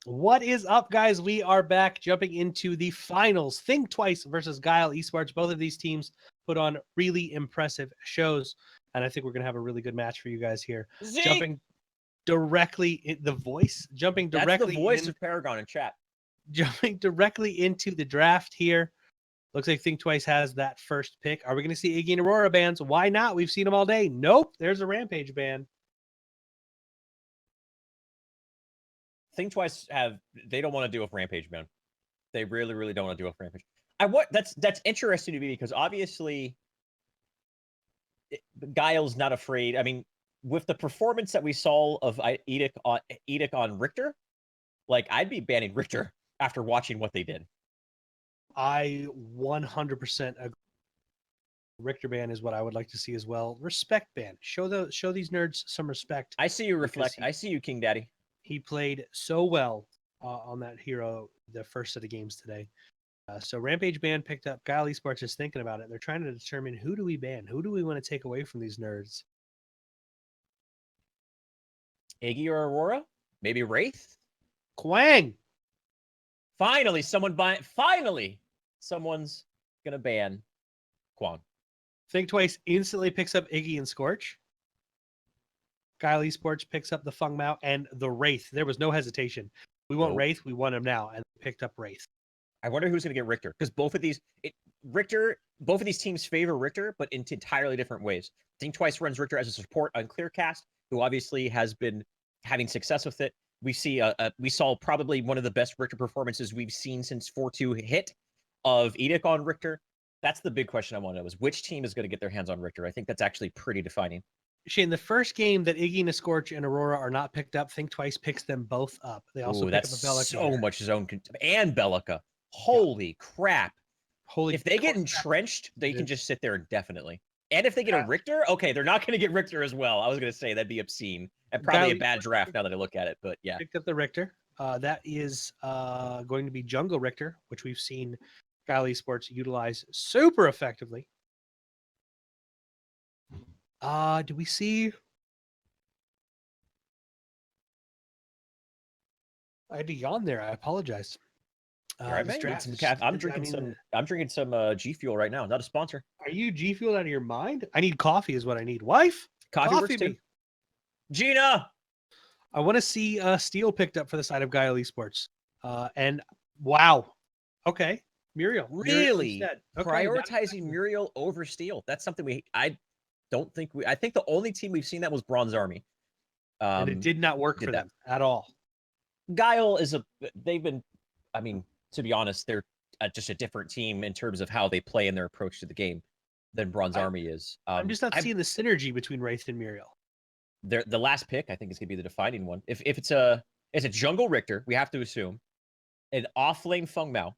What is up, guys? We are back jumping into the finals. Think Twice versus Guile Esports. Both of these teams put on really impressive shows, and I think we're going to have a really good match for you guys here. Zeke! Jumping directly in the voice, jumping That's directly the voice of Paragon in chat. jumping directly into the draft here. Looks like Think Twice has that first pick. Are we going to see Iggy and Aurora bans? Why not? We've seen them all day. Nope. There's a Rampage ban. Think Twice they don't want to deal with Rampage, man. They really, really don't want to deal with Rampage. That's interesting to me because obviously Guile's not afraid. I mean, with the performance that we saw of Edic on Richter, like I'd be banning Richter after watching what they did. I 100% agree. Richter ban is what I would like to see as well. Respect ban. Show these nerds some respect. I see you reflect. I see you, King Daddy. He played so well on that hero the first set of games today. So Rampage ban picked up. Guile Esports is thinking about it. They're trying to determine who do we ban? Who do we want to take away from these nerds? Iggy or Aurora? Maybe Wraith? Quang! Finally, someone's gonna ban Kwang. Think Twice instantly picks up Iggy and Scorch. Guile Esports picks up the Feng Mao and the Wraith. There was no hesitation. We want Wraith. We want him now, and picked up Wraith. I wonder who's going to get Richter because both of these teams favor Richter, but in entirely different ways. Think Twice runs Richter as a support on Clearcast, who obviously has been having success with it. We saw probably one of the best Richter performances we've seen since 4-2 hit of Edic on Richter. That's the big question I want to know is which team is going to get their hands on Richter. I think that's actually pretty defining. Shane, the first game that Iggy, Scorch, and Aurora are not picked up, Think Twice picks them both up. They also pick up a Bellica. So much zone and Bellica. Holy crap. If they get entrenched, they can just sit there indefinitely. And if they get a Richter, okay, they're not going to get Richter as well. I was going to say that'd be obscene and probably a bad draft now that I look at it, but yeah. Picked up the Richter. That is going to be Jungle Richter, which we've seen Guile Esports utilize super effectively. Do we see? I had to yawn there. I apologize. I'm drinking some G Fuel right now. Not a sponsor. Are you G Fuel out of your mind? I need coffee is what I need. Wife? Coffee works too. Gina! I want to see Steel picked up for the side of Guile Esports. And wow. Okay. Muriel. Really? Prioritizing Muriel over Steel. That's something I think the only team we've seen that was Bronze Army. And it did not work for them at all. Guile to be honest, they're just a different team in terms of how they play and their approach to the game than Bronze Army is. I'm just not seeing the synergy between Wraith and Muriel. The last pick, I think, is going to be the defining one. If it's a Jungle Richter, we have to assume, an off-lane Feng Mao,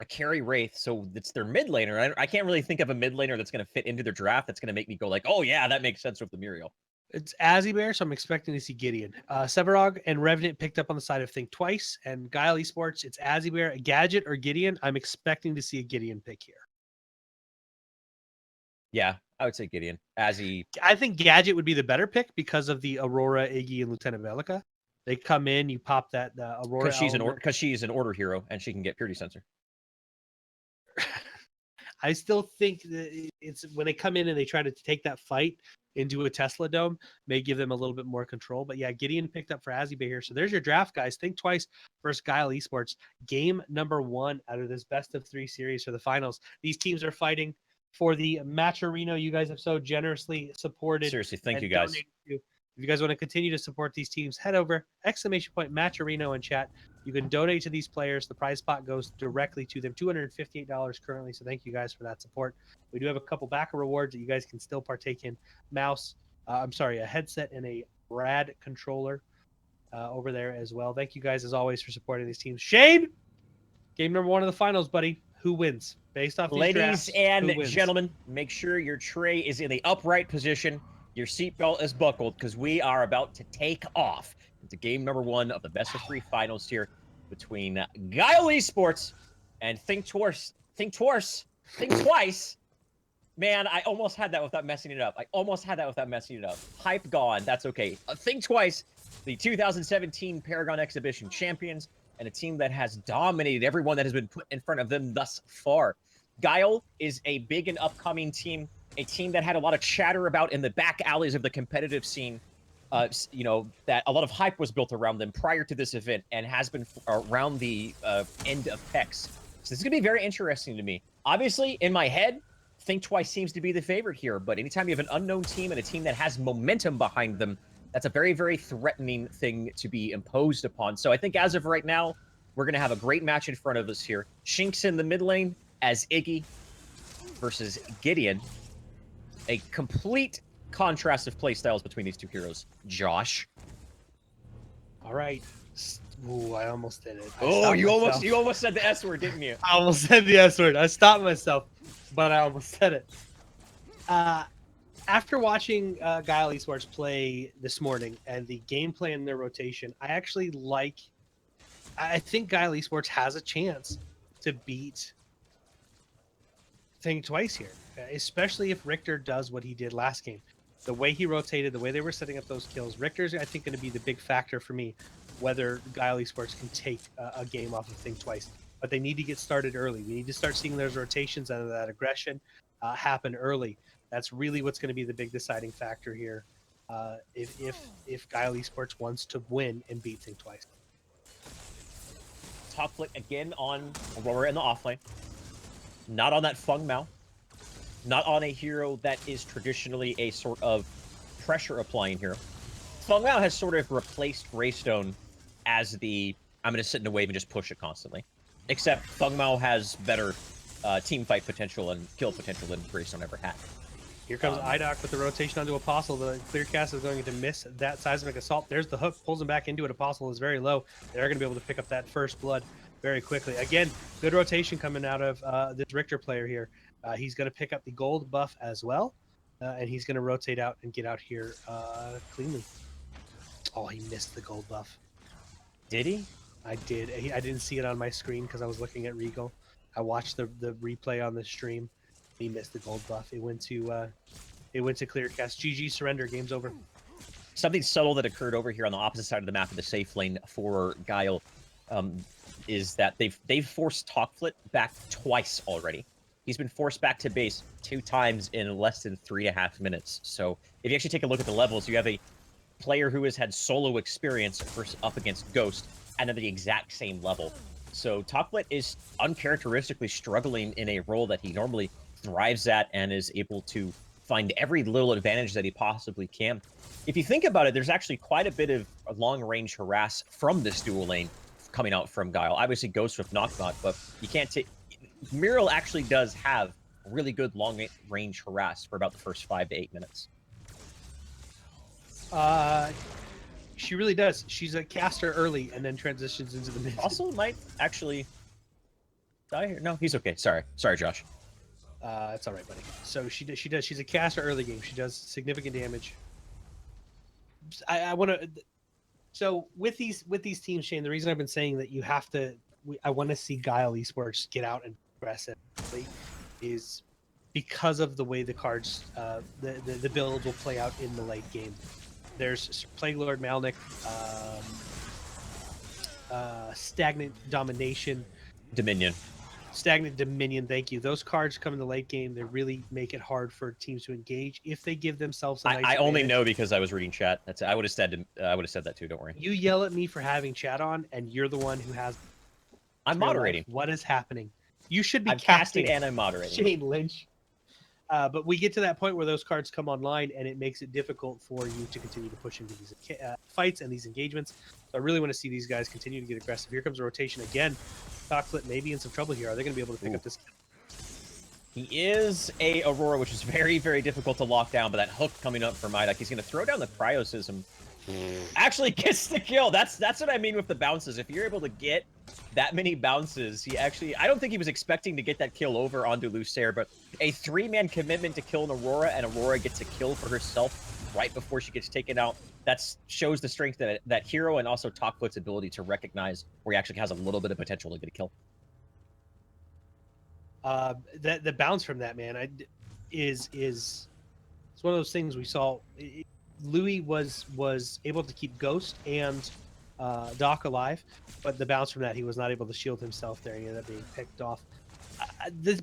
a carry Wraith, so it's their mid laner. I can't really think of a mid laner that's going to fit into their draft that's going to make me go like, oh yeah, that makes sense with the Muriel. It's Azzybear, so I'm expecting to see Gideon. Severog and Revenant picked up on the side of Think Twice, and Guile Esports, it's Azzybear, Gadget, or Gideon. I'm expecting to see a Gideon pick here. Yeah, I would say Gideon. Azzy. I think Gadget would be the better pick because of the Aurora, Iggy, and Lieutenant Bellica. They come in, you pop that Aurora. Because she's an order hero and she can get Purity Sensor. I still think that it's when they come in and they try to take that fight into a Tesla dome, may give them a little bit more control. But yeah, Gideon picked up for Azzy Bay here. So there's your draft, guys. Think Twice versus Guile Esports. Game number 1 out of this best of 3 series for the finals. These teams are fighting for the Matcherino you guys have so generously supported. Seriously, thank you guys. If you guys want to continue to support these teams, head over !Matcherino in chat. You can donate to these players. The prize pot goes directly to them. $258 currently. So thank you guys for that support. We do have a couple backer rewards that you guys can still partake in. A headset and a rad controller over there as well. Thank you guys as always for supporting these teams. Shane, game number 1 of the finals, buddy. Who wins? Based off these Ladies drafts, and gentlemen, make sure your tray is in the upright position. Your seatbelt is buckled because we are about to take off into game number 1 of the best of 3 finals here between Guile Esports and Think Twice. Man, I almost had that without messing it up. Hype gone. That's okay. Think Twice the 2017 Paragon Exhibition champions, and a team that has dominated everyone that has been put in front of them thus far. Guile is a big and upcoming team, a team that had a lot of chatter about in the back alleys of the competitive scene. That a lot of hype was built around them prior to this event and has been around the end of PEX. So this is going to be very interesting to me. Obviously, in my head, Think Twice seems to be the favorite here, but anytime you have an unknown team and a team that has momentum behind them, that's a very, very threatening thing to be imposed upon. So I think as of right now, we're going to have a great match in front of us here. Shinx in the mid lane as Iggy versus Gideon. A complete contrast of playstyles between these two heroes. Josh. All right. Ooh, I almost did it. You almost said the S word, didn't you? I almost said the S word. I stopped myself, but I almost said it. After watching Guile Esports play this morning and the gameplay in their rotation, I think Guile Esports has a chance to beat Think Twice here, especially if Richter does what he did last game. The way he rotated, the way they were setting up those kills, Richter's, I think, going to be the big factor for me, whether Guile Esports can take a game off of Think Twice. But they need to get started early. We need to start seeing those rotations and that aggression happen early. That's really what's going to be the big deciding factor here if Guile Esports wants to win and beat Think Twice. Top flick again on Aurora in the offlane. Not on that Feng Mao. Not on a hero that is traditionally a sort of pressure-applying hero. Feng Mao has sort of replaced Greystone as the, I'm going to sit in a wave and just push it constantly. Except Feng Mao has better team fight potential and kill potential than Greystone ever had. Here comes IDOC with the rotation onto Apostle. The clear cast is going to miss that seismic assault. There's the hook, pulls him back into it. Apostle is very low. They're going to be able to pick up that first blood very quickly. Again, good rotation coming out of this Richter player here. He's going to pick up the gold buff as well, and he's going to rotate out and get out here cleanly. Oh, he missed the gold buff. Did he? I did. I didn't see it on my screen because I was looking at Regal. I watched the replay on the stream. He missed the gold buff. It went to clear cast. GG, surrender. Game's over. Something subtle that occurred over here on the opposite side of the map of the safe lane for Guile is that they've forced Talkflit back twice already. He's been forced back to base 2 times in less than 3.5 minutes. So if you actually take a look at the levels, you have a player who has had solo experience versus up against Ghost and at the exact same level. So Talkflit is uncharacteristically struggling in a role that he normally thrives at and is able to find every little advantage that he possibly can. If you think about it, there's actually quite a bit of long-range harass from this dual lane coming out from Guile. Obviously, Ghost with Knock Knock, but you can't take... Muriel actually does have really good long-range harass for about the first 5 to 8 minutes. She really does. She's a caster early and then transitions into the mid. Also might actually die here. No, he's okay. Sorry, Josh. It's all right, buddy. So she does. She's a caster early game. She does significant damage. I want to. So with these teams, Shane, the reason I've been saying that you have to, I want to see Guile Esports get out and aggressively, is because of the way the cards, the build will play out in the late game. There's Plague Lord Malnik, Stagnant Domination, Dominion. Stagnant Dominion, thank you. Those cards come in the late game. They really make it hard for teams to engage if they give themselves a nice I only advantage. know because I was reading chat. That's I would have said that too. Don't worry. You yell at me for having chat on, and you're the one who has. I'm moderating. What is happening? You should be I'm casting and I'm moderating. Shane Lynch. But we get to that point where those cards come online, and it makes it difficult for you to continue to push into these fights and these engagements. So I really want to see these guys continue to get aggressive. Here comes a rotation again. Talkflit may be in some trouble here. Are they going to be able to pick up this kill? He is a Aurora, which is very, very difficult to lock down, but that hook coming up from IDOC, he's going to throw down the Cryosism. Actually gets the kill. That's what I mean with the bounces. If you're able to get that many bounces, he actually... I don't think he was expecting to get that kill over onto Lucer, but a 3-man commitment to kill an Aurora, and Aurora gets a kill for herself right before she gets taken out. That shows the strength that hero and also Talkflit's ability to recognize where he actually has a little bit of potential to get a kill. The bounce from that, man, is it's one of those things we saw. Louis was able to keep Ghost and Doc alive, but the bounce from that, he was not able to shield himself there. He ended up being picked off.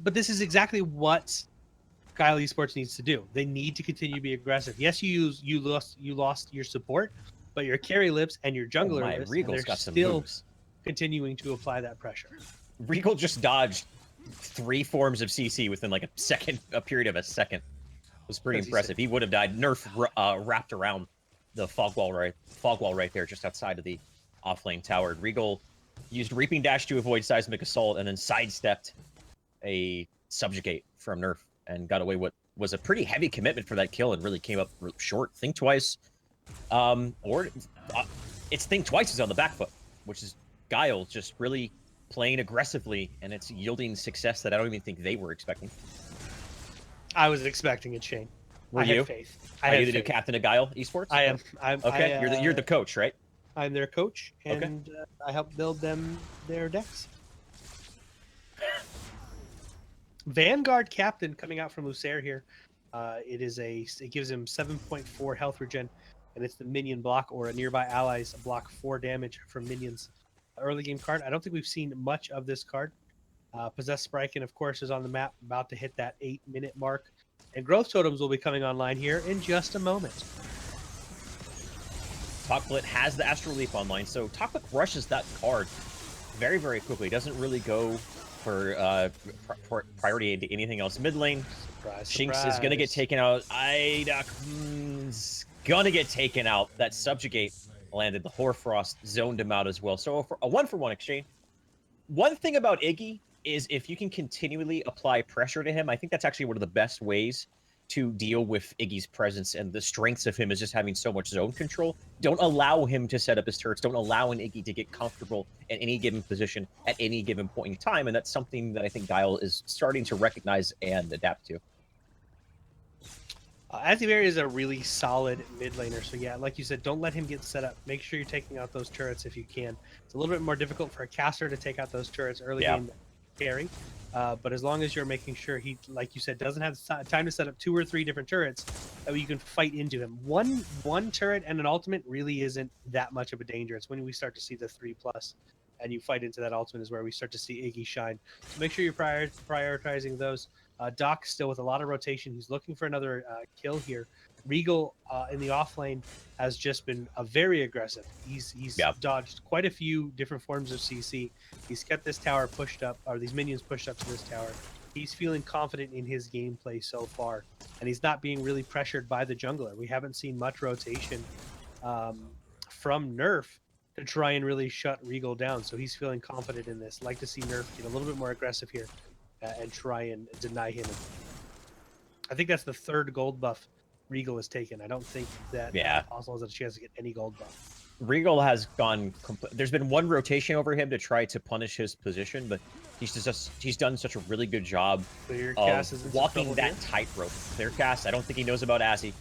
But this is exactly what Guile Esports needs to do. They need to continue to be aggressive. Yes, you lost your support, but your carry lives and your Oh jungler my, lives, and Regal's they're got some still moves. continuing to apply that pressure. Regal just dodged 3 forms of CC within like a period of a second. It was pretty impressive. He would have died. Nerf wrapped around the fog wall right there, just outside of the offlane tower. Regal used Reaping Dash to avoid Seismic Assault, and then sidestepped a Subjugate from Nerf and got away what was a pretty heavy commitment for that kill, and really came up short. Think Twice, it's Think Twice is on the back foot, which is Guile just really playing aggressively, and it's yielding success that I don't even think they were expecting. I was expecting it, Shane. Were I you? had faith. Are you the new captain of Guile Esports? I am. Okay, you're the coach, right? I'm their coach, and Okay. I help build them their decks. Vanguard Captain coming out from Lucer here. It gives him 7.4 health regen, and it's the minion block or a nearby allies block 4 damage from minions. Early game card. I don't think we've seen much of this card. Possessed Spriken, of course, is on the map, about to hit that 8-minute mark. And Growth Totems will be coming online here in just a moment. Talkblit has the Astral Leap online, so Talkblit rushes that card very, very quickly. Doesn't really go for priority into anything else. Mid lane, Shinx is going to get taken out. Idak's going to get taken out. That Subjugate landed. The Hoarfrost zoned him out as well. So for a 1-for-1 exchange. One thing about Iggy is if you can continually apply pressure to him, I think that's actually one of the best ways to deal with Iggy's presence, and the strengths of him is just having so much zone control. Don't allow him to set up his turrets. Don't allow an Iggy to get comfortable at any given position at any given point in time, and that's something that I think Guile is starting to recognize and adapt to. Azzyberry is a really solid mid laner, so yeah, like you said, don't let him get set up. Make sure you're taking out those turrets if you can. It's a little bit more difficult for a caster to take out those turrets early game carry, but as long as you're making sure he, like you said, doesn't have time to set up 2 or 3 different turrets, that you can fight into him. One turret and an ultimate really isn't that much of a danger. It's when we start to see the 3+ and you fight into that ultimate is where we start to see Iggy shine. So make sure you're prioritizing those. Doc still with a lot of rotation. He's looking for another kill here. Regal in the off lane has just been very aggressive. He's dodged quite a few different forms of CC. He's kept this tower pushed up, or these minions pushed up to this tower. He's feeling confident in his gameplay so far, and he's not being really pressured by the jungler. We haven't seen much rotation from Nerf to try and really shut Regal down, so he's feeling confident in this. Like to see Nerf get a little bit more aggressive here and try and deny him. I think that's the 3rd gold buff Regal has taken. I don't think that Apostle has a chance to get any gold buff. Regal has gone. There's been one rotation over him to try to punish his position, but he's done such a really good job of walking that tightrope. Clearcast, I don't think he knows about Azzy.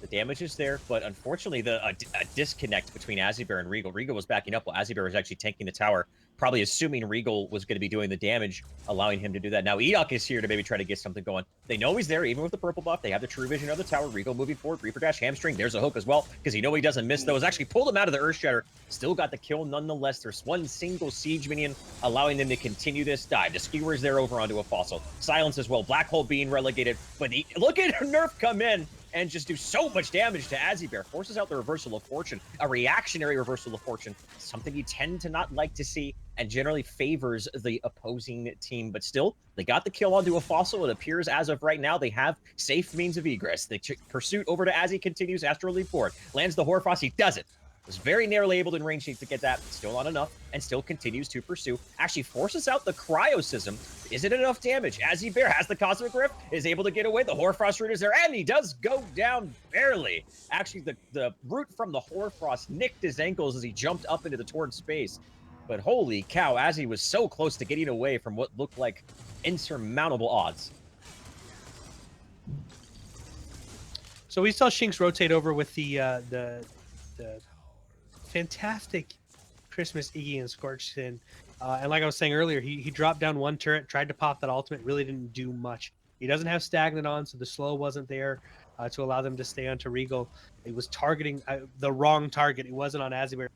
The damage is there, but unfortunately, a disconnect between Azzybear and Regal. Regal was backing up while Azzybear was actually tanking the tower, probably assuming Regal was going to be doing the damage, allowing him to do that. Now, Edok is here to maybe try to get something going. They know he's there, even with the purple buff. They have the true vision of the tower. Regal moving forward. Reaper Dash, hamstring. There's a hook as well, because you know he doesn't miss those. Actually pulled him out of the Earthshatter. Still got the kill nonetheless. There's one single siege minion, allowing them to continue this dive. The skewer's there over onto a fossil. Silence as well. Black hole being relegated, but look at Nerf come in and just do so much damage to Azzybear. Forces out the reversal of fortune, a reactionary reversal of fortune, something you tend to not like to see and generally favors the opposing team. But still, they got the kill onto a fossil. It appears as of right now they have safe means of egress. The pursuit over to Azzy continues. Astral Leap forward. Lands the Hoarfrost. He does it. Was very narrowly able in range to get that. Still not enough, and still continues to pursue. Actually forces out the Cryosism. Is it enough damage? Azzybear has the Cosmic Rift, is able to get away. The Hoarfrost root is there, and he does go down barely. Actually, the root from the Hoarfrost nicked his ankles as he jumped up into the torn space. But holy cow, Azzy was so close to getting away from what looked like insurmountable odds. So we saw Shinx rotate over with the fantastic Christmas Iggy and Scorched Sin. And like I was saying earlier, he dropped down one turret, tried to pop that ultimate, really didn't do much. He doesn't have Stagnant on, so the slow wasn't there. to allow them to stay onto Regal. It was targeting the wrong target. It wasn't on Azzy.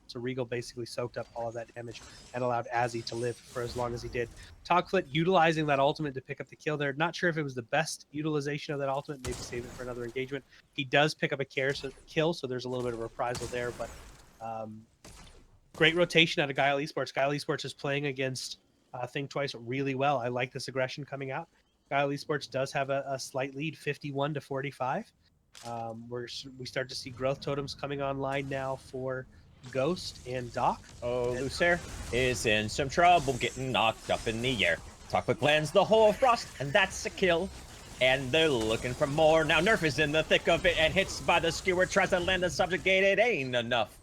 So Regal basically soaked up all of that damage and allowed Azzy to live for as long as he did. Togflit utilizing that ultimate to pick up the kill there. Not sure if it was the best utilization of that ultimate. Maybe save it for another engagement. He does pick up a kill, so there's a little bit of reprisal there. But great rotation out of Guile Esports. Guile Esports is playing against Think Twice really well. I like this aggression coming out. Guile Esports does have a slight lead, 51 to 45. We start to see growth totems coming online now for Ghost and Doc. Oh, Lucer is in some trouble, getting knocked up in the air. Togflit lands the whole frost, and that's a kill. And they're looking for more. Now Nerf is in the thick of it and hits by the skewer, tries to land the subjugated. Ain't enough.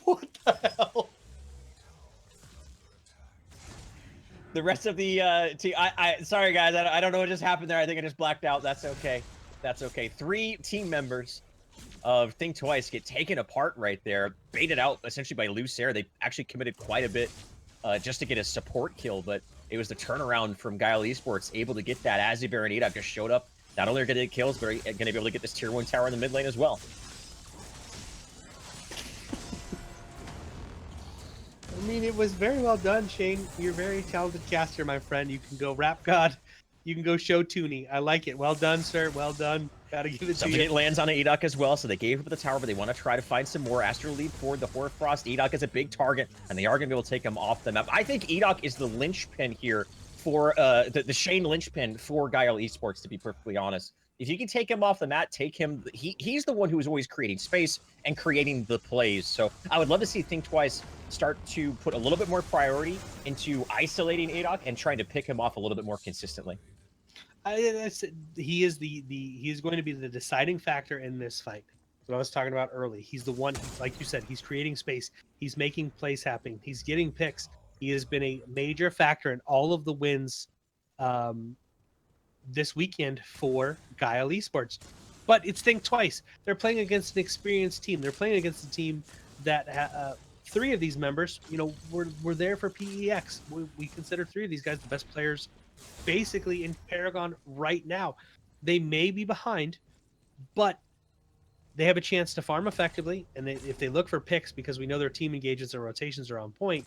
What the hell? The rest of the team, sorry guys, I don't know what just happened there. I think I just blacked out. That's okay. That's okay. 3 team members of Think Twice get taken apart right there, baited out essentially by Lucer. They actually committed quite a bit just to get a support kill, but it was the turnaround from Guile Esports able to get that. Azzy Bear and Edok just showed up. Not only are going to get kills, but are going to be able to get this tier 1 tower in the mid lane as well. I mean, it was very well done, Shane. You're a very talented caster, my friend. You can go Rap God. You can go Show Tooney. I like it. Well done, sir. Well done. Gotta give it to you. It lands on an Edok as well, so they gave up the tower, but they want to try to find some more. Astro lead forward, the Hoarfrost. Edok is a big target, and they are going to be able to take him off the map. I think Edok is the linchpin here for the Shane linchpin for Guile Esports, to be perfectly honest. If you can take him off the mat, take him. He's the one who is always creating space and creating the plays. So I would love to see Think Twice start to put a little bit more priority into isolating Edok and trying to pick him off a little bit more consistently. He is going to be the deciding factor in this fight. What I was talking about early. He's the one, like you said, he's creating space. He's making plays happen. He's getting picks. He has been a major factor in all of the wins this weekend for Guile Esports. But it's Think Twice. They're playing against an experienced team. They're playing against a team that 3 of these members, were there for PEX. We consider 3 of these guys the best players basically in Paragon right now. They may be behind, but they have a chance to farm effectively, and if they look for picks, because we know their team engagements and rotations are on point,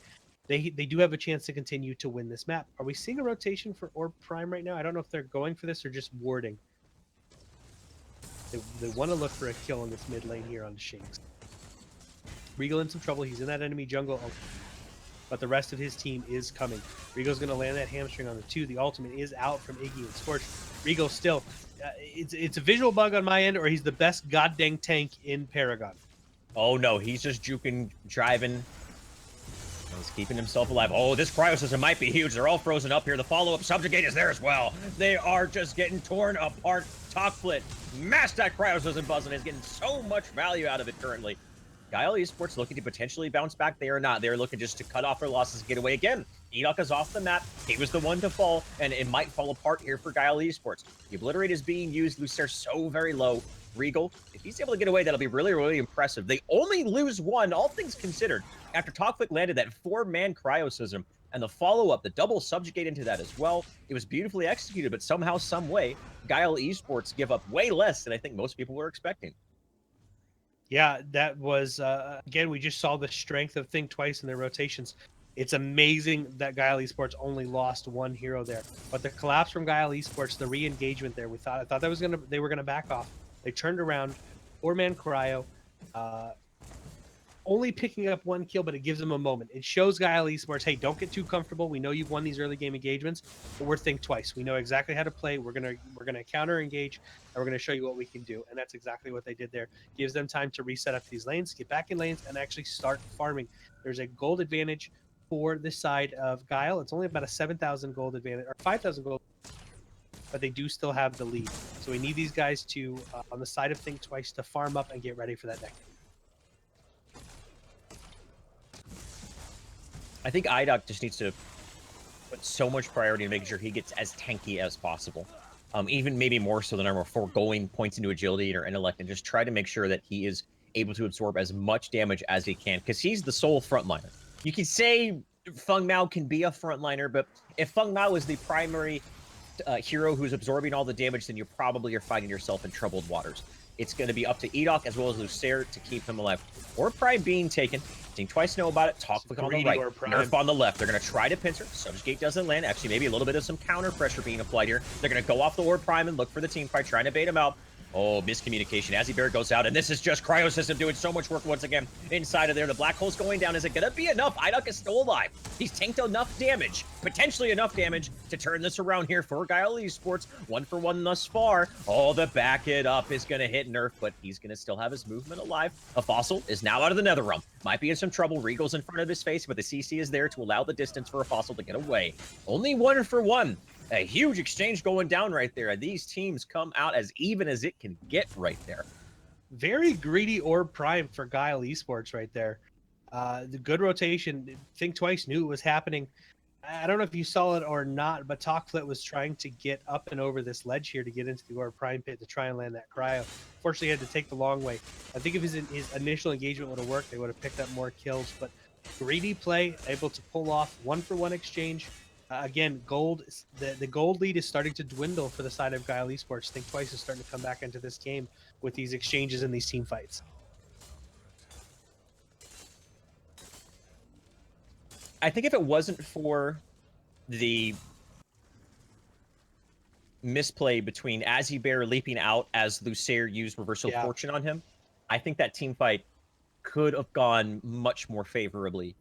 they do have a chance to continue to win this map. Are we seeing a rotation for Orb Prime right now? I don't know if they're going for this or just warding. They want to look for a kill in this mid lane here on Shinx. Regal in some trouble. He's in that enemy jungle. But the rest of his team is coming. Regal's going to land that hamstring on the 2. The ultimate is out from Iggy and Scorch. Regal still, it's a visual bug on my end, or he's the best goddamn tank in Paragon. Oh no, he's just juking, driving. He's keeping himself alive. Oh, this cryo system might be huge. They're all frozen up here. The follow-up subjugate is there as well. They are just getting torn apart. Togflit, mash that cryo system buzzing, is getting so much value out of it currently. Guile Esports looking to potentially bounce back. They are not. They're looking just to cut off their losses and get away again. Edok is off the map. He was the one to fall, and it might fall apart here for Guile Esports. The Obliterate is being used. Lucer so very low. Regal, if he's able to get away, that'll be really, really impressive. They only lose 1, all things considered, after Togflit landed that 4-man cryosystem, and the follow-up, the double subjugate into that as well. It was beautifully executed, but somehow, some way, Guile Esports give up way less than I think most people were expecting. Yeah, that was, again, we just saw the strength of Think Twice in their rotations. It's amazing that Guile Esports only lost 1 hero there. But the collapse from Guile Esports, the re-engagement there, I thought that they were gonna back off. They turned around, 4-man cryo, only picking up 1 kill, but it gives them a moment. It shows Guile Esports, hey, don't get too comfortable. We know you've won these early game engagements, but we're Think Twice. We know exactly how to play. We're gonna counter engage, and we're gonna show you what we can do. And that's exactly what they did there. Gives them time to reset up these lanes, get back in lanes, and actually start farming. There's a gold advantage for this side of Guile. It's only about a 7,000 gold advantage, or 5,000 gold, but they do still have the lead. So we need these guys to, on the side of Think Twice, to farm up and get ready for that next. I think Edok just needs to put so much priority in making sure he gets as tanky as possible. Even maybe more so than ever, foregoing points into agility or intellect, and just try to make sure that he is able to absorb as much damage as he can, because he's the sole frontliner. You can say Feng Mao can be a frontliner, but if Feng Mao is the primary hero who's absorbing all the damage, then you probably are finding yourself in troubled waters. It's going to be up to Edok as well as Lucer to keep him alive. Orb Prime being taken. Think Twice know about it. Talk on the right. Nerf on the left. They're going to try to pincer. Subjugate doesn't land. Actually, maybe a little bit of some counter pressure being applied here. They're going to go off the Orb Prime and look for the team fight, trying to bait him out. Oh, miscommunication. Azzy Bear goes out, and this is just Cryo System doing so much work once again inside of there. The black hole's going down. Is it going to be enough? Idok is still alive. He's tanked enough damage, potentially enough damage, to turn this around here for Guile Esports. 1-for-1 thus far. Oh, the back it up is going to hit Nerf, but he's going to still have his movement alive. A Fossil is now out of the Nether Realm. Might be in some trouble. Regal's in front of his face, but the CC is there to allow the distance for a Fossil to get away. Only 1-for-1. A huge exchange going down right there. These teams come out as even as it can get right there. Very greedy Orb Prime for Guile Esports right there. The good rotation. Think Twice knew it was happening. I don't know if you saw it or not, but Talkflit was trying to get up and over this ledge here to get into the Orb Prime pit to try and land that cryo. Fortunately, he had to take the long way. I think if his initial engagement would have worked, they would have picked up more kills. But greedy play, able to pull off 1-for-1 exchange. Again, the gold lead is starting to dwindle for the side of Guile Esports. Think Twice is starting to come back into this game with these exchanges and these team fights. I think if it wasn't for the misplay between Azzy Bear leaping out as Lucer used Reversal of Fortune on him, I think that team fight could have gone much more favorably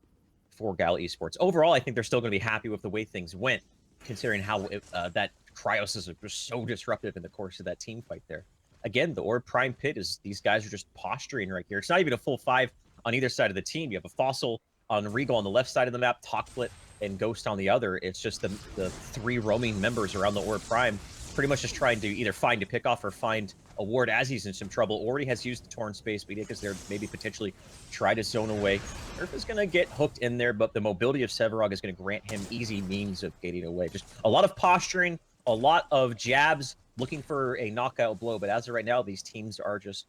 for Guile Esports. Overall, I think they're still going to be happy with the way things went, considering how that Cryos was so disruptive in the course of that team fight there. Again, the Orb Prime pit is these guys are just posturing right here. It's not even a full 5 on either side of the team. You have a Fossil on Regal on the left side of the map, Talkflit and Ghost on the other. It's just the 3 roaming members around the Orb Prime, pretty much just trying to either find a pickoff or find a ward as he's in some trouble. Already has used the Torn Space, but because they're maybe potentially try to zone away. Nerf is going to get hooked in there, but the mobility of Sevarog is going to grant him easy means of getting away. Just a lot of posturing, a lot of jabs, looking for a knockout blow. But as of right now, these teams are just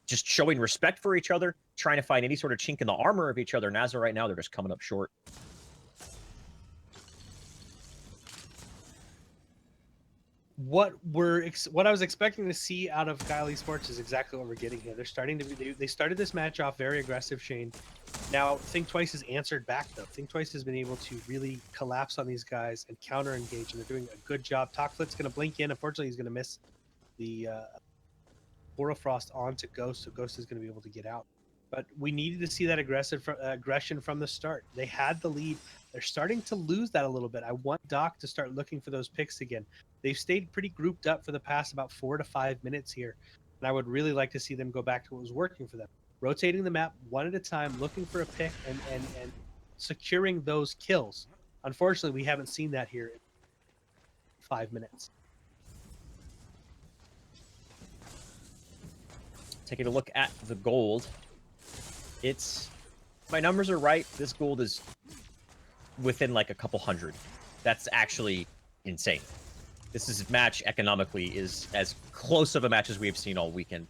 showing respect for each other, trying to find any sort of chink in the armor of each other. And as of right now, they're just coming up short. What I was expecting to see out of Guile Esports is exactly what we're getting here. They're starting to they started this match off very aggressive, Shane. Now Think Twice has answered back though. Think Twice has been able to really collapse on these guys and counter engage, and they're doing a good job. Talkflit's going to blink in. Unfortunately, he's going to miss the Borofrost onto Ghost, so Ghost is going to be able to get out. But we needed to see that aggression from the start. They had the lead. They're starting to lose that a little bit. I want Doc to start looking for those picks again. They've stayed pretty grouped up for the past about 4 to 5 minutes here. And I would really like to see them go back to what was working for them. Rotating the map one at a time, looking for a pick and securing those kills. Unfortunately, we haven't seen that here in 5 minutes. Taking a look at the gold. My numbers are right. This gold is within like a couple hundred. That's actually insane. This match economically is as close of a match as we have seen all weekend.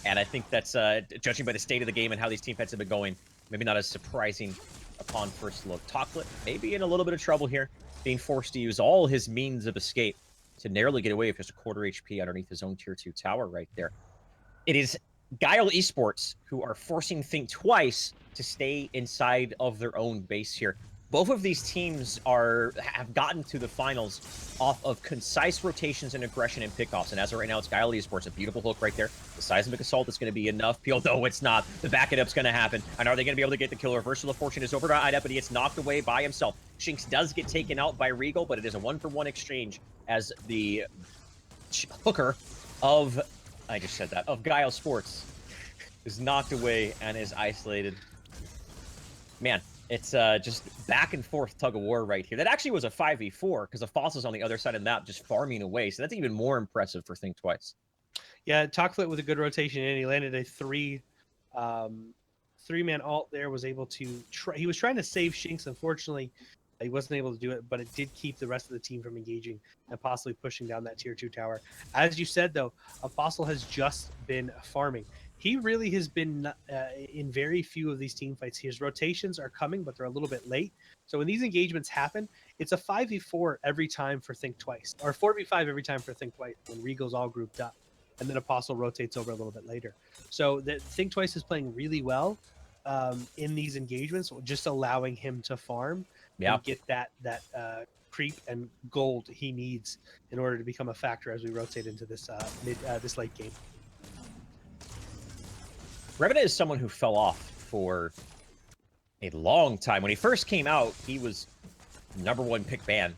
And I think that's, judging by the state of the game and how these team fights have been going, maybe not as surprising upon first look. Talkflit maybe in a little bit of trouble here, being forced to use all his means of escape to narrowly get away with just a quarter HP underneath his own tier 2 tower right there. It is Guile Esports who are forcing Think Twice to stay inside of their own base here. Both of these teams have gotten to the finals off of concise rotations and aggression and pickoffs. And as of right now, it's Guile Esports, a beautiful hook right there. The Seismic Assault is going to be enough. Although it's not. The back it up's going to happen. And are they going to be able to get the kill? Reversal of Fortune is over to Ida, but he gets knocked away by himself. Shinx does get taken out by Regal, but it is a 1-for-1 exchange as the hooker of, I just said that, of Guile Sports is knocked away and is isolated. Man. It's just back and forth tug of war right here. That actually was a 5v4 because the Fossil's on the other side of the map just farming away. So that's even more impressive for Think Twice. Yeah, Talkflit with a good rotation and he landed a three-man ult there, was able to he was trying to save Shinx. Unfortunately, he wasn't able to do it, but it did keep the rest of the team from engaging and possibly pushing down that tier 2 tower. As you said, though, a Fossil has just been farming. he really has been in very few of these team fights. His rotations are coming, but they're a little bit late. So when these engagements happen, it's a 5v4 every time for Think Twice, or 4v5 every time for Think Twice when Regal's all grouped up. And then Apostle rotates over a little bit later. So that Think Twice is playing really well in these engagements, just allowing him to farm and get that creep and gold he needs in order to become a factor as we rotate into this this late game. Revenant is someone who fell off for a long time. When he first came out, he was #1 pick ban.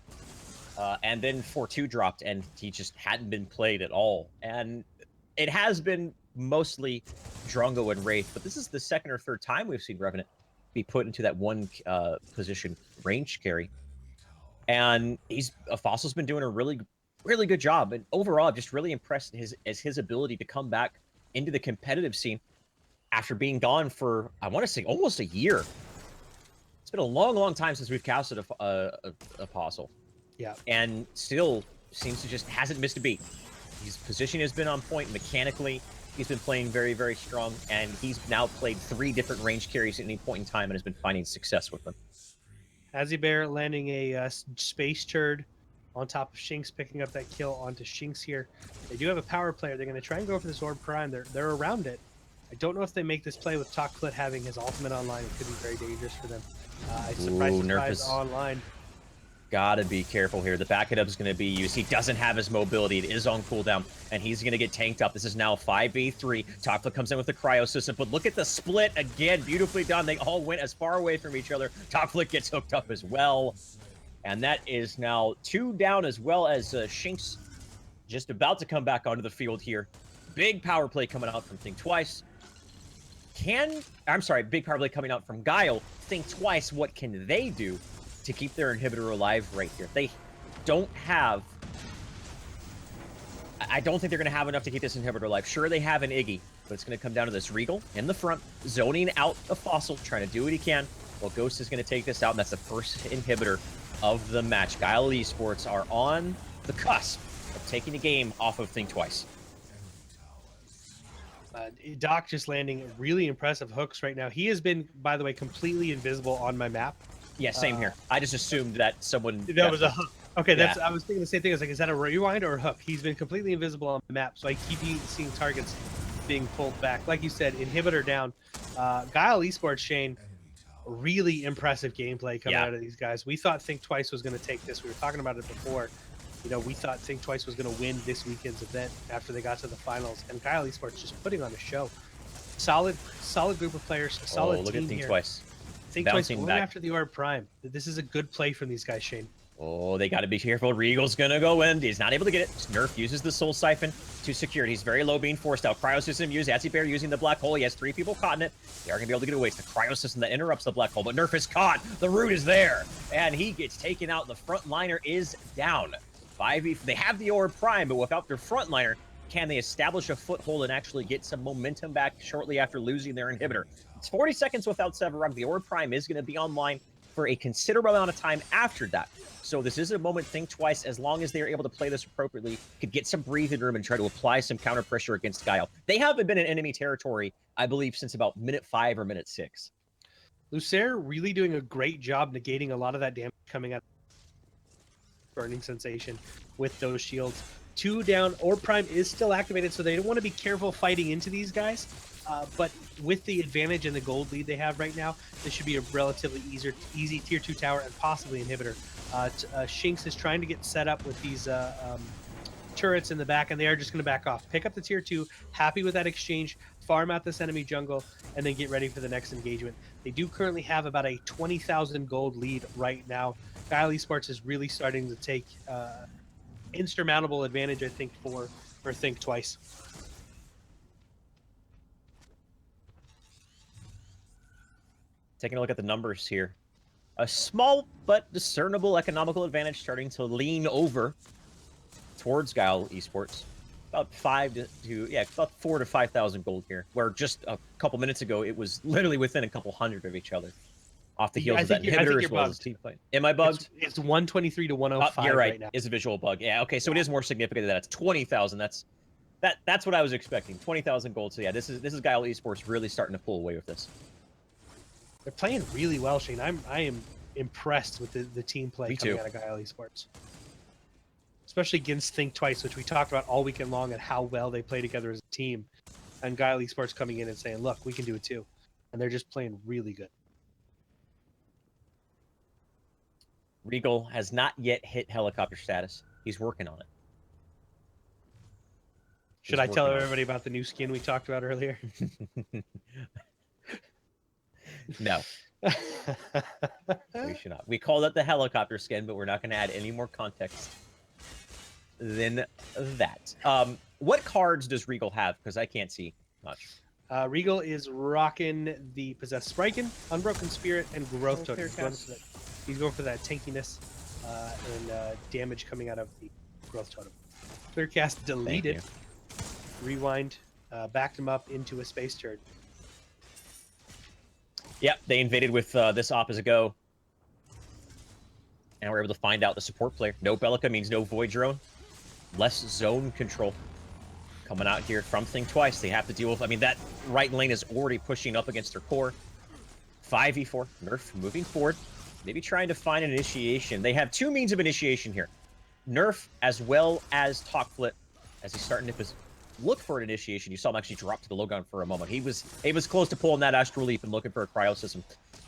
And then 4-2 dropped, and he just hadn't been played at all. And it has been mostly Drongo and Wraith, but this is the second or third time we've seen Revenant be put into that one position range carry. And Fossil's been doing a really, really good job. And overall, I'm just really impressed his ability to come back into the competitive scene after being gone for, I want to say, almost a year. It's been a long, long time since we've casted Apostle. Yeah. And still seems to just hasn't missed a beat. His position has been on point mechanically. He's been playing very, very strong, and he's now played 3 different range carries at any point in time and has been finding success with them. Bear landing a space turd on top of Shinx, picking up that kill onto Shinx here. They do have a power player. They're going to try and go for this Orb Prime. They're around it. I don't know if they make this play with Talkflit having his ultimate online. It could be very dangerous for them. Surprise online. Gotta be careful here. The back it up is going to be used. He doesn't have his mobility. It is on cooldown, and he's going to get tanked up. This is now 5v3. Talkflit comes in with the cryo system, but look at the split again. Beautifully done. They all went as far away from each other. Talkflit gets hooked up as well. And that is now 2 down, as well as Shinx just about to come back onto the field here. Big power play coming out from Think Twice. Big power play coming out from Guile. Think twice, what can they do to keep their inhibitor alive right here? They don't have... I don't think they're going to have enough to keep this inhibitor alive. Sure, they have an Iggy, but it's going to come down to this Regal in the front, zoning out a Fossil, trying to do what he can. Well, Ghost is going to take this out, and that's the first inhibitor of the match. Guile Esports are on the cusp of taking the game off of Think Twice. Doc just landing really impressive hooks right now. He has been, by the way, completely invisible on my map. Yeah, same here. I just assumed that someone... That was a hook. Okay, that's. Yeah. I was thinking the same thing. I was like, is that a rewind or a hook? He's been completely invisible on the map, so I keep seeing targets being pulled back. Like you said, inhibitor down. Guile Esports, Shane, really impressive gameplay coming out of these guys. We thought Think Twice was going to take this. We were talking about it before. You know, we thought Think Twice was going to win this weekend's event after they got to the finals, and Guile Esports just putting on a show. Solid group of players, solid team look at Think here. Twice. Think Twice going after the Orb Prime. This is a good play from these guys, Shane. Oh, they got to be careful. Regal's going to go in. He's not able to get it. Nerf uses the Soul Siphon to secure it. He's very low, being forced out. Cryo system used. Bear using the Black Hole. He has 3 people caught in it. They are going to be able to get away. It's the Cryo system that interrupts the Black Hole, but Nerf is caught. The root is there, and he gets taken out. The front liner is down. 5v. They have the Orb Prime, but without their front liner, can they establish a foothold and actually get some momentum back shortly after losing their inhibitor? It's 40 seconds without Sevarog. The Orb Prime is going to be online for a considerable amount of time after that. So this is a moment Think Twice, as long as they're able to play this appropriately, could get some breathing room and try to apply some counter pressure against Guile. They haven't been in enemy territory, I believe, since about minute 5 or minute 6. Lucer really doing a great job negating a lot of that damage coming out. Burning sensation with those shields. 2 down. Orb Prime is still activated, so they don't want to be careful fighting into these guys. But with the advantage and the gold lead they have right now, this should be a relatively easy tier 2 tower and possibly inhibitor. Shinx is trying to get set up with these turrets in the back, and they are just going to back off. Pick up the tier 2, happy with that exchange, farm out this enemy jungle, and then get ready for the next engagement. They do currently have about a 20,000 gold lead right now. Guile Esports is really starting to take insurmountable advantage, I think, for Think Twice. Taking a look at the numbers here. A small but discernible economical advantage starting to lean over towards Guile Esports. About 4 to 5,000 gold here, where just a couple minutes ago it was literally within a couple hundred of each other. Off the heels of that inhibitor as well as team fight. Am I bugged? It's 123 to 105 you're right. now. It's a visual bug. Yeah, okay, so it is more significant than that. It's 20,000. That's That's what I was expecting. 20,000 gold. So yeah, this is Guile Esports really starting to pull away with this. They're playing really well, Shane. I am impressed with the team play Me coming too. out of Guile Esports. Especially against Think Twice, which we talked about all weekend long, and how well they play together as a team. And Guile Esports coming in and saying, look, we can do it too. And they're just playing really good. Regal has not yet hit helicopter status. He's working on it. Should I tell everybody about the new skin we talked about earlier? No. We should not. We called it the helicopter skin, but we're not going to add any more context than that. What cards does Regal have? Because I can't see much. Regal is rocking the Possessed Spriken, Unbroken Spirit, and Growth Totem. He's going for that tankiness and damage coming out of the Growth Totem. Clear cast deleted. Rewind, backed him up into a space turd. Yep, they invaded with this opposite go. And we're able to find out the support player. No Bellica means no Void Drone. Less zone control coming out here from Think Twice. They have to deal with, I mean, that right lane is already pushing up against their core. 5v4, Nerf moving forward. Maybe trying to find an initiation. They have two means of initiation here. Nerf as well as Talkflip as he's starting to look for an initiation. You saw him actually drop to the low gun for a moment. He was close to pulling that Astral Leap and looking for a cryo system.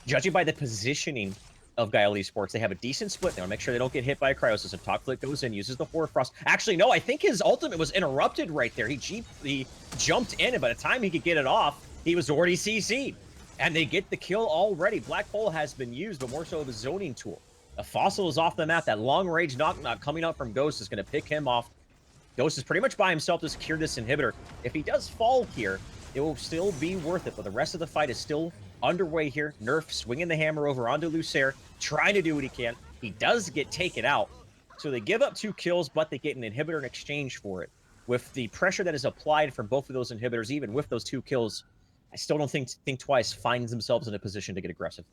Judging by the positioning of Guile Esports, they have a decent split. They want to make sure they don't get hit by a cryo system. Talkflip goes in, uses the Horror Frost. Actually, no, I think his ultimate was interrupted right there. He jumped in, and by the time he could get it off, he was already CC'd. And they get the kill already. Black Hole has been used, but more so of a zoning tool. A Fossil is off the map. That long-range knock coming out from Ghost is going to pick him off. Ghost is pretty much by himself to secure this inhibitor. If he does fall here, it will still be worth it, but the rest of the fight is still underway here. Nerf swinging the hammer over onto Lucer, trying to do what he can. He does get taken out, so they give up 2 kills, but they get an inhibitor in exchange for it. With the pressure that is applied from both of those inhibitors, even with those 2 kills, I still don't think Twice finds themselves in a position to get aggressive.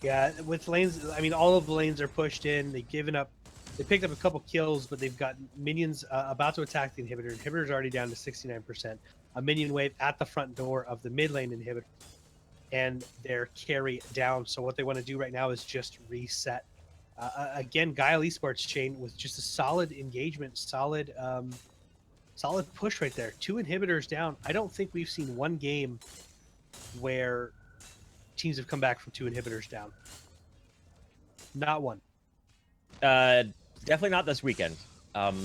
Yeah, with lanes, I mean, all of the lanes are pushed in. They've given up. They picked up a couple kills, but they've got minions about to attack the inhibitor. Inhibitor's already down to 69%. A minion wave at the front door of the mid lane inhibitor, and their carry down. So what they want to do right now is just reset. Again, Guile Esports chain with just a solid engagement, solid push right there. 2 inhibitors down. I don't think we've seen one game where teams have come back from 2 inhibitors down. Not one. Definitely not this weekend. The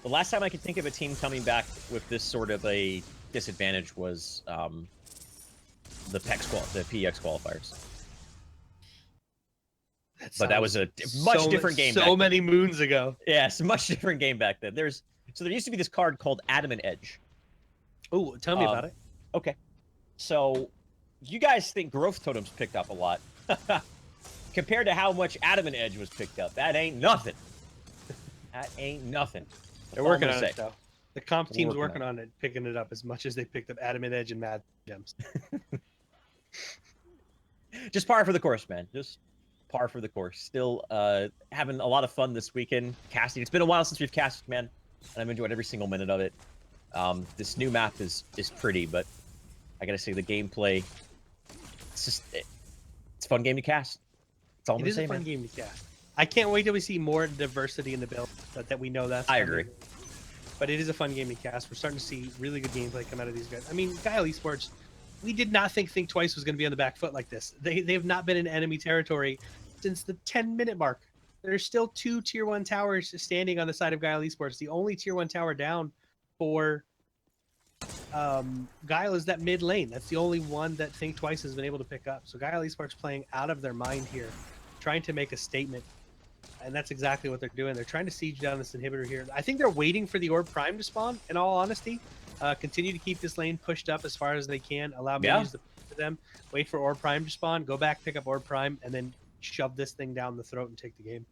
last time I could think of a team coming back with this sort of a disadvantage was the PEX qualifiers. But that was a much different game. So many moons ago. Yeah, it's a much different game back then. There used to be this card called Adamant Edge. Oh, tell me about it. Okay. So you guys think Growth Totems picked up a lot. Compared to how much Adamant Edge was picked up. That ain't nothing. That ain't nothing. They're working on it, though. The comp team's working on it, picking it up as much as they picked up Adamant Edge and Mad Gems. Just par for the course, man. Just par for the course. Still having a lot of fun this weekend. Casting. It's been a while since we've casted, man. And I've enjoyed every single minute of it. This new map is pretty, but I gotta say the gameplay, it's a fun game to cast. It is a fun game to cast. I can't wait till we see more diversity in the build that we know that's. I agree. But it is a fun game to cast. We're starting to see really good gameplay come out of these guys. I mean, Guile Esports, we did not think Twice was going to be on the back foot like this. They have not been in enemy territory since the 10-minute mark. There's still 2 tier 1 towers standing on the side of Guile Esports. The only tier 1 tower down for Guile is that mid lane. That's the only one that Think Twice has been able to pick up. So Guile Esports playing out of their mind here, trying to make a statement. And that's exactly what they're doing. They're trying to siege down this inhibitor here. I think they're waiting for the Orb Prime to spawn, in all honesty. Continue to keep this lane pushed up as far as they can. Allow minions to push to them. Wait for Orb Prime to spawn. Go back, pick up Orb Prime, and then shove this thing down the throat and take the game.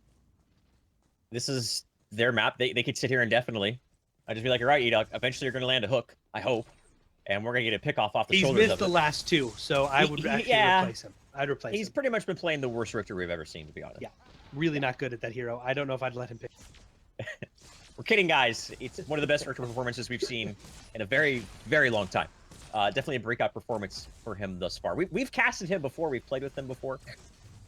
This is their map. They could sit here indefinitely. I'd just be like, all right, Edok, eventually you're going to land a hook, I hope. And we're going to get a pick off the shoulders of it. He's missed the last 2, so I would actually replace him. I'd replace him. He's pretty much been playing the worst Richter we've ever seen, to be honest. Yeah, really not good at that hero. I don't know if I'd let him pick. We're kidding, guys. It's one of the best retro performances we've seen in a very, very long time. Definitely a breakout performance for him thus far. We've casted him before. We've played with him before.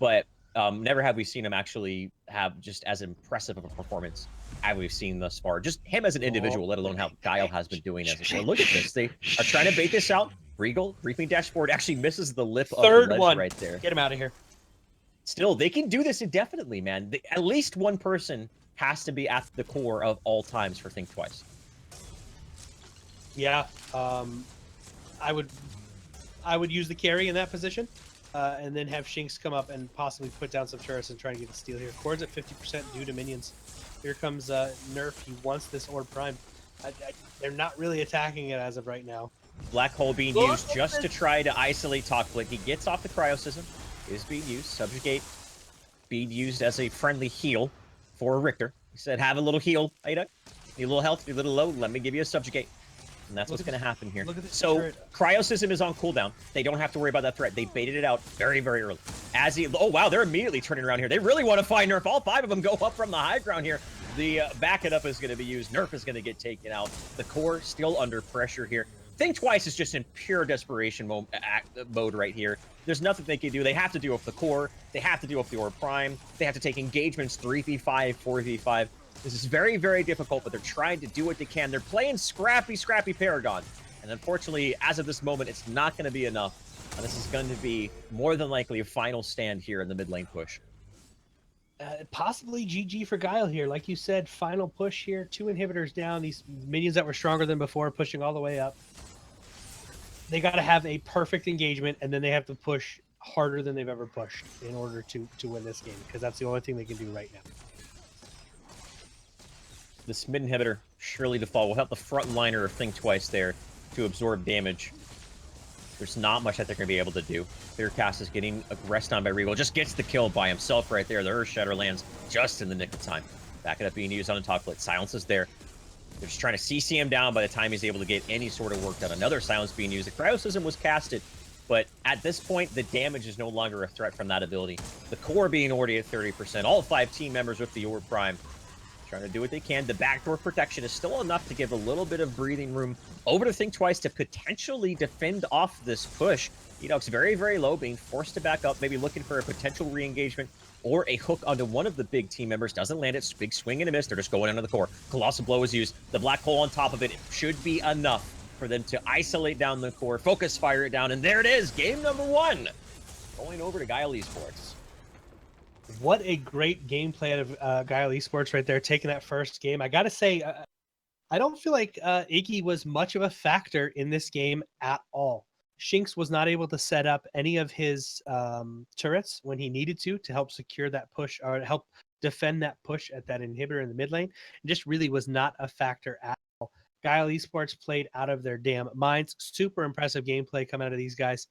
But never have we seen him actually have just as impressive of a performance as we've seen thus far. Just him as an individual, let alone how Guile has been doing as a player. Look at this. They are trying to bait this out. Regal, briefing dashboard, actually misses the lip of the ledge right there. Get him out of here. Still, they can do this indefinitely, man. At least one person has to be at the core of all times for Think Twice. Yeah, I would use the carry in that position, and then have Shinx come up and possibly put down some turrets and try and get the steal here. Cord's at 50% due to minions. Here comes Nerf. He wants this Orb Prime. They're not really attacking it as of right now. Black Hole being used just to try to isolate Talkflick. He gets off the Cryosystem. Is being used. Subjugate being used as a friendly heal for Richter. He said, have a little heal, Ada. Need a little health, need a little low. Let me give you a Subjugate. And that's what's going to happen here. So, Cryosystem is on cooldown. They don't have to worry about that threat. They baited it out very, very early. As he... Oh, wow, they're immediately turning around here. They really want to find Nerf. All 5 of them go up from the high ground here. The back it up is going to be used. Nerf is going to get taken out. The core still under pressure here. Think Twice is just in pure desperation mode right here. There's nothing they can do. They have to deal with the core. They have to deal with the Orb Prime. They have to take engagements 3v5, 4v5. This is very, very difficult, but they're trying to do what they can. They're playing scrappy Paragon. And unfortunately, as of this moment, it's not going to be enough. This is going to be more than likely a final stand here in the mid lane push. Possibly GG for Guile here. Like you said, final push here. 2 inhibitors down. These minions that were stronger than before pushing all the way up. They got to have a perfect engagement, and then they have to push harder than they've ever pushed in order to win this game, because that's the only thing they can do right now. This mid inhibitor surely to fall will help the front liner of Think Twice there to absorb damage. There's not much that they're going to be able to do. Clearcast is getting rest on by Regal. Just gets the kill by himself right there. The Earth Shatter lands just in the nick of time. Back it up being used on the top split. Silence is there. They're just trying to CC him down by the time he's able to get any sort of work done. Another silence being used. The Cryosystem was casted, but at this point, the damage is no longer a threat from that ability. The core being already at 30%. All 5 team members with the Orb Prime trying to do what they can. The backdoor protection is still enough to give a little bit of breathing room over to Think Twice to potentially defend off this push. Enoch's very, very low, being forced to back up, maybe looking for a potential re-engagement or a hook onto one of the big team members. Doesn't land it. Big swing and a miss. They're just going under the core. Colossal Blow is used. The Black Hole on top of it should be enough for them to isolate down the core, focus fire it down, and there it is. Game number 1. Going over to Guile Esports. What a great gameplay out of Guile Esports right there, taking that first game. I got to say, I don't feel like Iggy was much of a factor in this game at all. Shinx was not able to set up any of his turrets when he needed to help secure that push or help defend that push at that inhibitor in the mid lane. It just really was not a factor at all. Guile Esports played out of their damn minds. Super impressive gameplay coming out of these guys.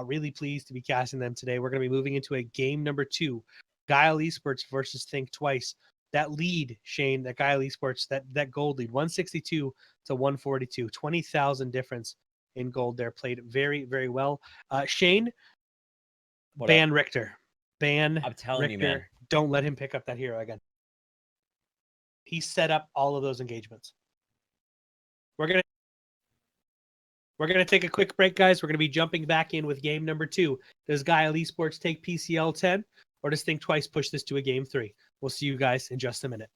Really pleased to be casting them today. We're going to be moving into a game number 2. Guile Esports versus Think Twice. That lead, Shane, that Guile Esports, that gold lead, 162 to 142, 20,000 difference in gold there. Played very, very well. Shane, ban Richter. Ban I'm telling Richter. you, man. Don't let him pick up that hero again. He set up all of those engagements. We're gonna take a quick break, guys. We're gonna be jumping back in with game number 2. Does Guile Esports take PCL 10, or does Think Twice push this to a game 3? We'll see you guys in just a minute.